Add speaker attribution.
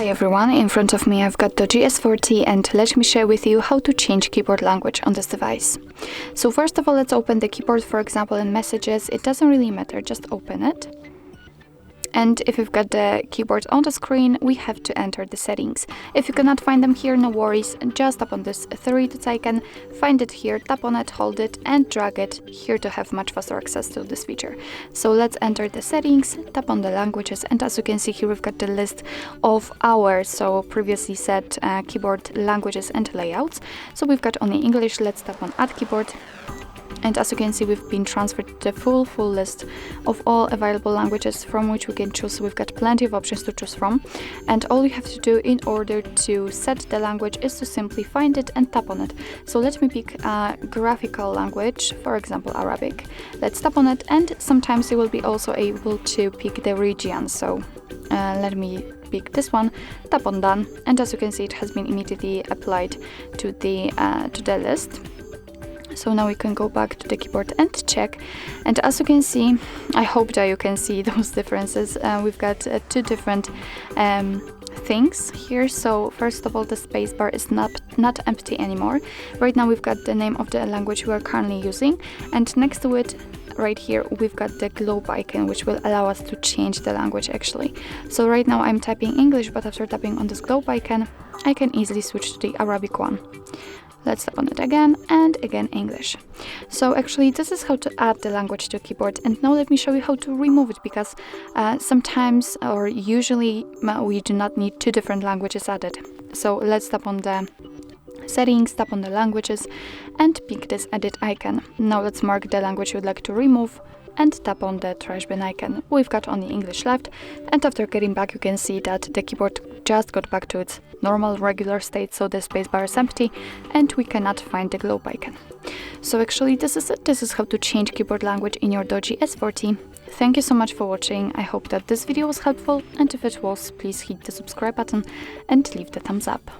Speaker 1: Hi everyone, in front of me I've got DOOGEE S40 and let me share with you how to change keyboard language on this device. So first of all, let's open the keyboard, for example in messages. It doesn't really matter, just open it. And if we've got the keyboard on the screen, we have to enter the settings. If you cannot find them here, no worries, just tap on this three dots icon, find it here, tap on it, hold it and drag it here to have much faster access to this feature. So let's enter the settings, tap on the languages, and as you can see here we've got the list of our previously set keyboard languages and layouts. So we've got only English. Let's tap on add keyboard. And as you can see, we've been transferred to the full list of all available languages from which we can choose. We've got plenty of options to choose from. And all you have to do in order to set the language is to simply find it and tap on it. So let me pick a graphical language, for example, Arabic. Let's tap on it, and sometimes you will be also able to pick the region. So let me pick this one, tap on done, and as you can see, it has been immediately applied to the list. So now we can go back to the keyboard and check. And as you can see, I hope that you can see those differences. We've got two different things here. So first of all, the spacebar is not empty anymore. Right now we've got the name of the language we are currently using, and next to it right here we've got the globe icon, which will allow us to change the language actually. So right now I'm typing English, but after tapping on this globe icon I can easily switch to the Arabic one. Let's tap on it again, and again English. So actually this is how to add the language to a keyboard, and now let me show you how to remove it, because sometimes or usually we do not need two different languages added. So let's tap on the settings, tap on the languages and pick this edit icon. Now let's mark the language you'd like to remove and tap on the trash bin icon. We've got only English left, and after getting back you can see that the keyboard just got back to its normal regular state, so the spacebar is empty and we cannot find the globe icon. So actually this is it. This is how to change keyboard language in your DOOGEE S40. Thank you so much for watching. I hope that this video was helpful, and if it was, please hit the subscribe button and leave the thumbs up.